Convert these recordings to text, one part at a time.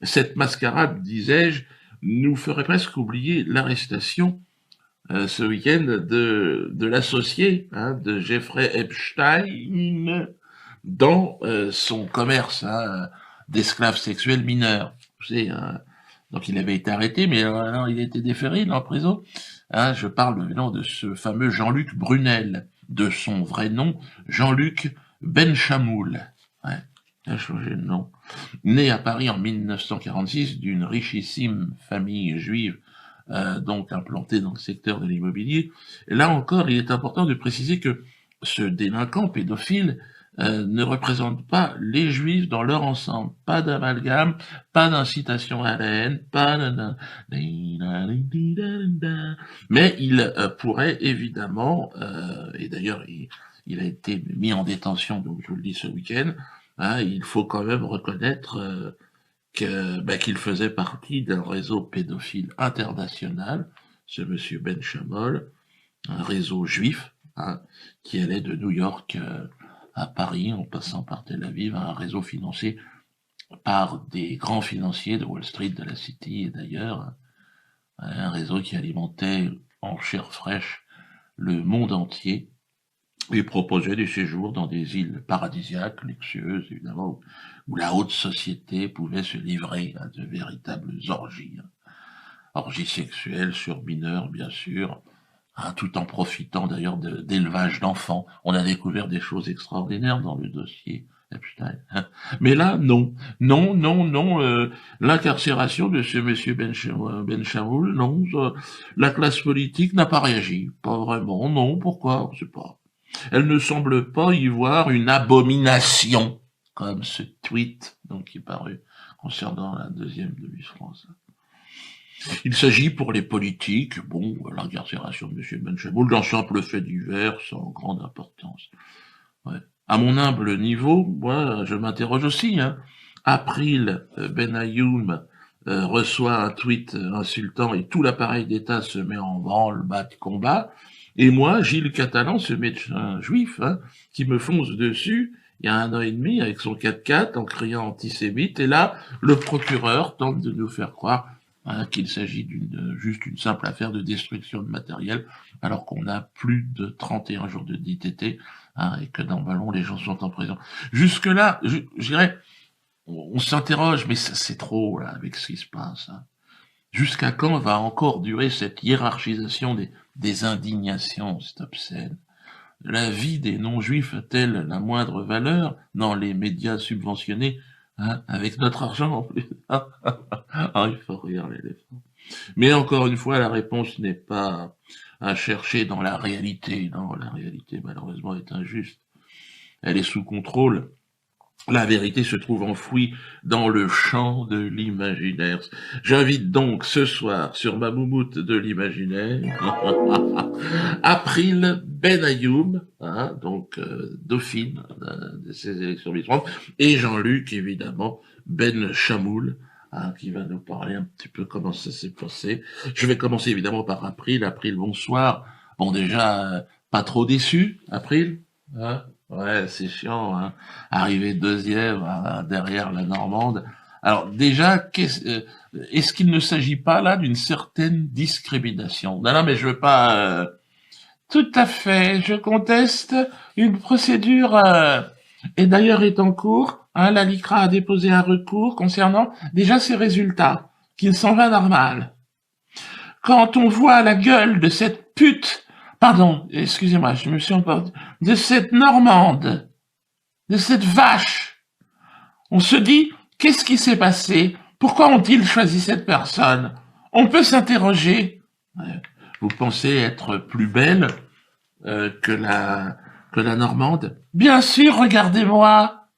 Cette mascarade, disais-je, nous ferait presque oublier l'arrestation ce week-end de l'associé de Jeffrey Epstein dans son commerce d'esclaves sexuels mineurs. Vous savez, donc il avait été arrêté, mais alors il a été déféré, il est en prison. Je parle maintenant de ce fameux Jean-Luc Brunel, de son vrai nom, Jean-Luc Benchamoul. Ouais, il a changé de nom. Né à Paris en 1946 d'une richissime famille juive, donc implantée dans le secteur de l'immobilier. Là encore, il est important de préciser que ce délinquant pédophile ne représente pas les juifs dans leur ensemble. Pas d'amalgame, pas d'incitation à la haine, pas de... Mais il pourrait évidemment, et d'ailleurs il a été mis en détention, donc je vous le dis ce week-end, il faut quand même reconnaître qu'il faisait partie d'un réseau pédophile international, ce monsieur Benchamoul, un réseau juif, qui allait de New York à Paris, en passant par Tel Aviv, un réseau financé par des grands financiers de Wall Street, de la City et d'ailleurs, un réseau qui alimentait en chair fraîche le monde entier et proposait des séjours dans des îles paradisiaques, luxueuses, évidemment, où la haute société pouvait se livrer à de véritables orgies. Orgies sexuelles sur mineurs, bien sûr, tout en profitant d'ailleurs d'élevage d'enfants. On a découvert des choses extraordinaires dans le dossier Epstein. Mais là, non. L'incarcération de ce monsieur Benchamoul, non. La classe politique n'a pas réagi. Pas vraiment, non. Pourquoi? On ne sait pas. Elle ne semble pas y voir une abomination, comme ce tweet donc, qui est paru concernant la deuxième de Miss France. Il s'agit pour les politiques, l'incarcération de M. Benchamoul, d'un simple fait divers sans grande importance. Ouais. À mon humble niveau, moi, je m'interroge aussi. April Benayoun reçoit un tweet insultant et tout l'appareil d'État se met en branle, bas de combat. Et moi, Gilles Catalan, ce médecin juif, qui me fonce dessus, il y a 1 an et demi, avec son 4x4, en criant antisémite, et là, le procureur tente de nous faire croire qu'il s'agit juste une simple affaire de destruction de matériel, alors qu'on a plus de 31 jours de DTT, et que dans Ballon, les gens sont en prison. Jusque-là, je dirais, on s'interroge, mais c'est trop, là, avec ce qui se passe. Jusqu'à quand va encore durer cette hiérarchisation des indignations? C'est obscène. La vie des non-juifs a-t-elle la moindre valeur dans les médias subventionnés avec notre argent en plus? Il faut rire l'éléphant. Mais encore une fois, la réponse n'est pas à chercher dans la réalité. Non, la réalité, malheureusement, est injuste. Elle est sous contrôle. La vérité se trouve enfouie dans le champ de l'imaginaire. J'invite donc ce soir sur ma moumoute de l'imaginaire April Benayoun, dauphine de ces élections Miss, et Jean-Luc, évidemment, Benchamoul, qui va nous parler un petit peu comment ça s'est passé. Je vais commencer évidemment par April. April, bonsoir. Bon, déjà, pas trop déçu, April, Ouais, c'est chiant, arriver deuxième derrière la Normande. Alors déjà, est-ce qu'il ne s'agit pas là d'une certaine discrimination? Non, mais je veux pas... Tout à fait, je conteste une procédure, et d'ailleurs est en cours. La LICRA a déposé un recours concernant déjà ses résultats, qui s'en va normal. Quand on voit la gueule de cette pute, pardon, excusez-moi, je me suis emporté, de cette Normande, de cette vache, on se dit, qu'est-ce qui s'est passé? Pourquoi ont-ils choisi cette personne? On peut s'interroger. Vous pensez être plus belle que la Normande? Bien sûr, regardez-moi.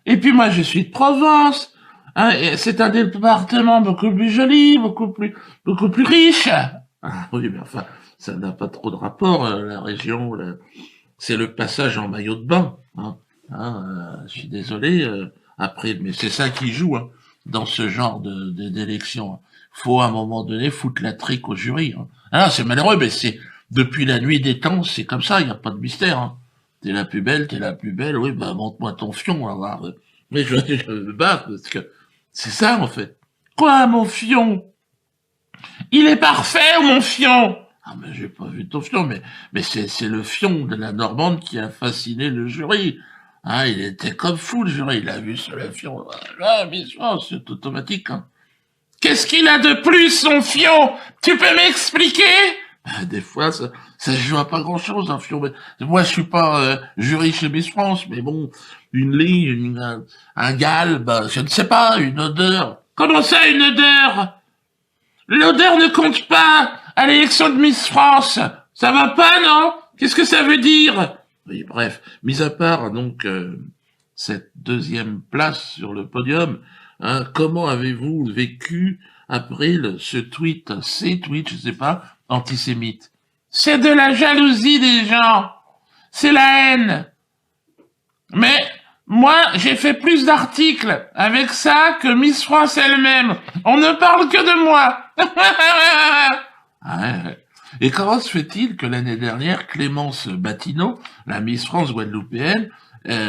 Et puis moi, je suis de Provence. C'est un département beaucoup plus joli, beaucoup plus riche. Oui, mais enfin, ça n'a pas trop de rapport, la région, c'est le passage en maillot de bain. Je suis désolé, après, mais c'est ça qui joue dans ce genre d'élection. Faut à un moment donné foutre la trique au jury. C'est malheureux, mais c'est depuis la nuit des temps, c'est comme ça, il n'y a pas de mystère. T'es la plus belle, oui, montre-moi ton fion, là. Mais je me bats parce que C'est ça, en fait. Quoi, mon fion? Il est parfait, mon fion? Ah, mais j'ai pas vu ton fion, mais c'est le fion de la Normande qui a fasciné le jury. Hein, il était comme fou, le jury. Il a vu sur le fion. Là, bien sûr, c'est automatique, hein. Qu'est-ce qu'il a de plus, son fion? Tu peux m'expliquer? Des fois, ça se joue à pas grand-chose, un fion. Moi, je suis pas jury chez Miss France, mais bon, une ligne, un galbe, je ne sais pas, une odeur. Comment ça, une odeur? L'odeur ne compte pas à l'élection de Miss France. Ça va pas, non? Qu'est-ce que ça veut dire? Oui, bref, mis à part donc cette deuxième place sur le podium, hein, comment avez-vous vécu après ce tweet, ces tweets, je sais pas, antisémites? C'est de la jalousie des gens. C'est la haine. Mais moi, j'ai fait plus d'articles avec ça que Miss France elle-même. On ne parle que de moi. Ouais. Et comment se fait-il que l'année dernière, Clémence Batineau, la Miss France guadeloupéenne,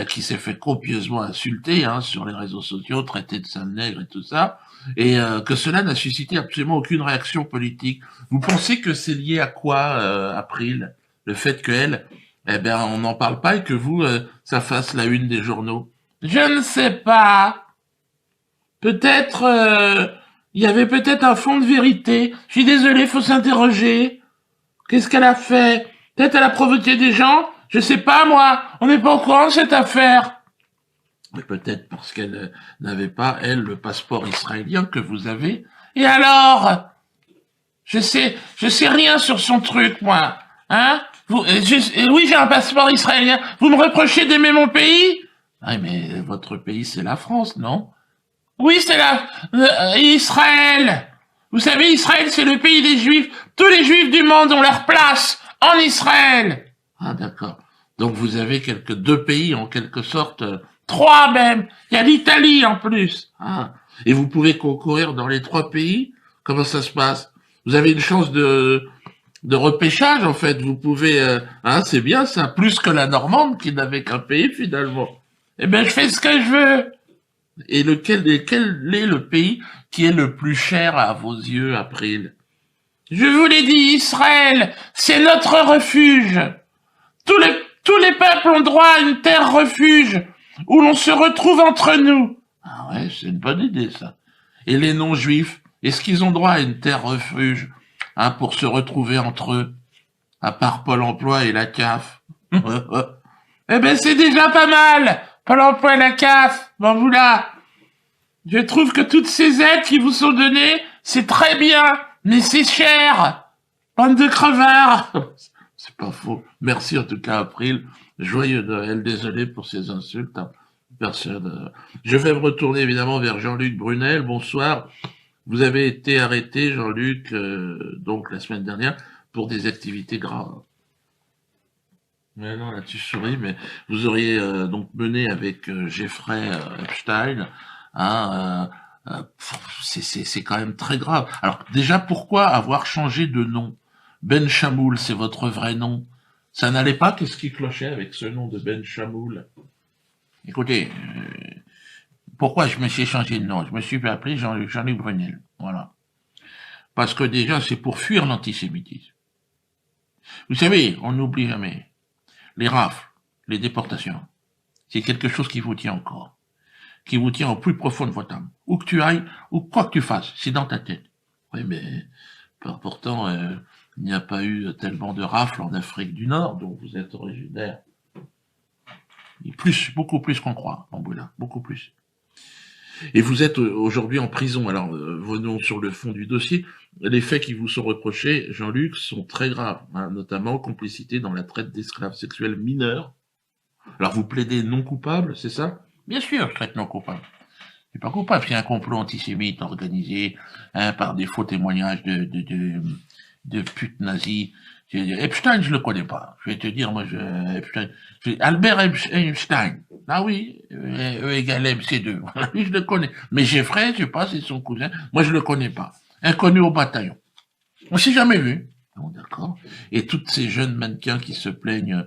qui s'est fait copieusement insulter sur les réseaux sociaux, traitée de sale nègre et tout ça, et que cela n'a suscité absolument aucune réaction politique. Vous pensez que c'est lié à quoi, April? Le fait qu'elle, on n'en parle pas et que vous, ça fasse la une des journaux? Je ne sais pas. Peut-être, il y avait peut-être un fond de vérité. Je suis désolé, faut s'interroger. Qu'est-ce qu'elle a fait? Peut-être elle a provoqué des gens? Je sais pas, moi. On n'est pas au courant de cette affaire. Mais peut-être parce qu'elle n'avait pas, elle, le passeport israélien que vous avez. Et alors? Je sais rien sur son truc, moi. Hein? Oui, j'ai un passeport israélien. Vous me reprochez d'aimer mon pays? Ah, mais votre pays, c'est la France, non? Oui, c'est Israël. Vous savez, Israël, c'est le pays des Juifs. Tous les Juifs du monde ont leur place en Israël. Ah, d'accord. Donc vous avez deux pays, en quelque sorte, trois même. Il y a l'Italie en plus. Ah. Et vous pouvez concourir dans les trois pays? Comment ça se passe? Vous avez une chance de repêchage, en fait. Vous pouvez, c'est bien ça, plus que la Normande qui n'avait qu'un pays finalement. Eh ben, je fais ce que je veux. Et quel est le pays qui est le plus cher à vos yeux, April? Je vous l'ai dit, Israël, c'est notre refuge. Tous les peuples ont droit à une terre refuge où l'on se retrouve entre nous. Ah ouais, c'est une bonne idée, ça. Et les non-juifs, est-ce qu'ils ont droit à une terre refuge, pour se retrouver entre eux, à part Pôle emploi et la CAF? Eh ben, c'est déjà pas mal. Pôle emploi et la CAF. Bon, voilà. Je trouve que toutes ces aides qui vous sont données, c'est très bien, mais c'est cher. Bande de crevards. C'est pas faux. Merci en tout cas, April. Joyeux Noël. Désolé pour ces insultes. Personne. Je vais me retourner évidemment vers Jean-Luc Brunel. Bonsoir. Vous avez été arrêté, Jean-Luc, donc la semaine dernière, pour des activités graves. Mais non, là tu souris, mais vous auriez donc mené avec Jeffrey Epstein, c'est quand même très grave. Alors déjà, pourquoi avoir changé de nom? Ben Chamoul, c'est votre vrai nom. Ça n'allait pas? Qu'est-ce qui clochait avec ce nom de Ben Chamoul? Écoutez, pourquoi je me suis changé de nom? Je me suis fait appeler Jean-Luc Brunel, voilà. Parce que déjà, c'est pour fuir l'antisémitisme. Vous savez, on n'oublie jamais. Les rafles, les déportations, c'est quelque chose qui vous tient encore, qui vous tient au plus profond de votre âme. Où que tu ailles, ou quoi que tu fasses, c'est dans ta tête. Oui, mais pourtant, il n'y a pas eu tellement de rafles en Afrique du Nord, dont vous êtes originaire. Et beaucoup plus qu'on croit, Bamboula, beaucoup plus. Et vous êtes aujourd'hui en prison. Alors, venons sur le fond du dossier. Les faits qui vous sont reprochés, Jean-Luc, sont très graves, notamment complicité dans la traite d'esclaves sexuels mineurs. Alors, vous plaidez non coupable, c'est ça? Bien sûr, je traite non coupable. C'est pas coupable, c'est un complot antisémite organisé par des faux témoignages de putes nazis. Epstein, je le connais pas. Je vais te dire, moi, Albert Einstein. Ah oui, E égale MC2. Voilà, lui, je le connais. Mais Jeffrey, je sais pas, c'est son cousin. Moi, je le connais pas. Inconnu au bataillon. On s'est jamais vu. Bon, d'accord. Et toutes ces jeunes mannequins qui se plaignent,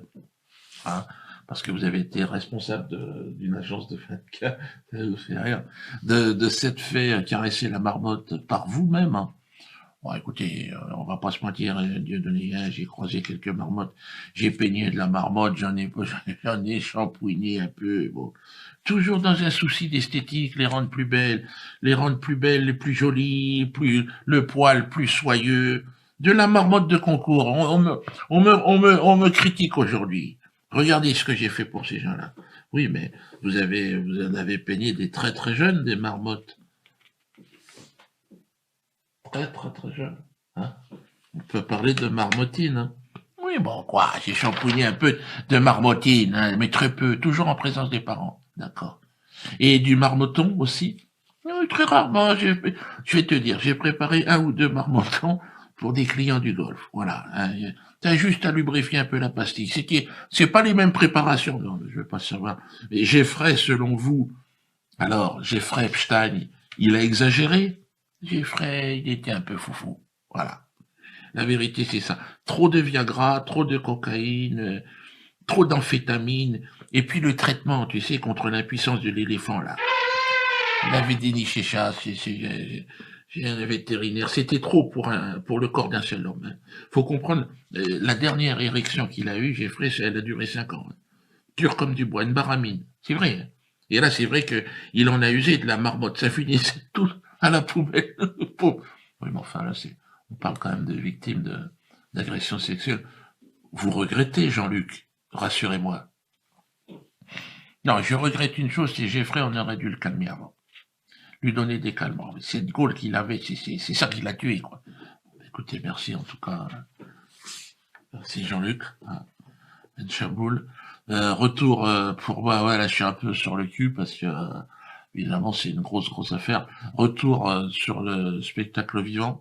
parce que vous avez été responsable d'une agence de 24, ça vous fait rire, de s'être fait caresser la marmotte par vous-même, hein. Bon, écoutez, on va pas se mentir, Dieu donné, hein, j'ai croisé quelques marmottes, j'ai peigné de la marmotte, j'en ai shampouiné un peu, bon. Toujours dans un souci d'esthétique, les rendre plus belles, les plus jolies, le poil plus soyeux. De la marmotte de concours, on me critique aujourd'hui. Regardez ce que j'ai fait pour ces gens-là. Oui, mais vous en avez peigné des très très jeunes, des marmottes. Très très très jeunes. Hein, on peut parler de marmottine. Hein. Oui, bon, quoi, j'ai shampouiné un peu de marmottine, hein, mais très peu, toujours en présence des parents. D'accord. Et du marmotton aussi. Très rarement, je vais te dire, j'ai préparé 1 ou 2 marmottons pour des clients du golf. Voilà. Hein. T'as juste à lubrifier un peu la pastille. C'est pas les mêmes préparations. Non, je veux pas savoir. Mais Jeffrey, selon vous, alors, Jeffrey Epstein, il a exagéré. Jeffrey, il était un peu foufou. Voilà. La vérité, c'est ça. Trop de Viagra, trop de cocaïne, trop d'amphétamine. Et puis le traitement, tu sais, contre l'impuissance de l'éléphant, là. Il avait déniché ça, j'ai un vétérinaire. C'était trop pour le corps d'un seul homme. Hein. Faut comprendre, la dernière érection qu'il a eue, Jeffrey, elle a duré 5 ans. Hein. Dur comme du bois, une baramine. C'est vrai. Hein. Et là, c'est vrai qu'il en a usé de la marmotte. Ça finissait tout à la poubelle. Oui, mais enfin, là, on parle quand même de victimes d'agressions sexuelles. Vous regrettez, Jean-Luc. Rassurez-moi. Non, je regrette une chose, c'est Jeffrey, on aurait dû le calmer avant. Lui donner des calmants. Cette gaule qu'il avait, c'est ça qui l'a tué, quoi. Écoutez, merci en tout cas. Merci Jean-Luc. Hein, Chaboul. Retour pour moi, ouais, là je suis un peu sur le cul parce que évidemment c'est une grosse affaire. Retour sur le spectacle vivant.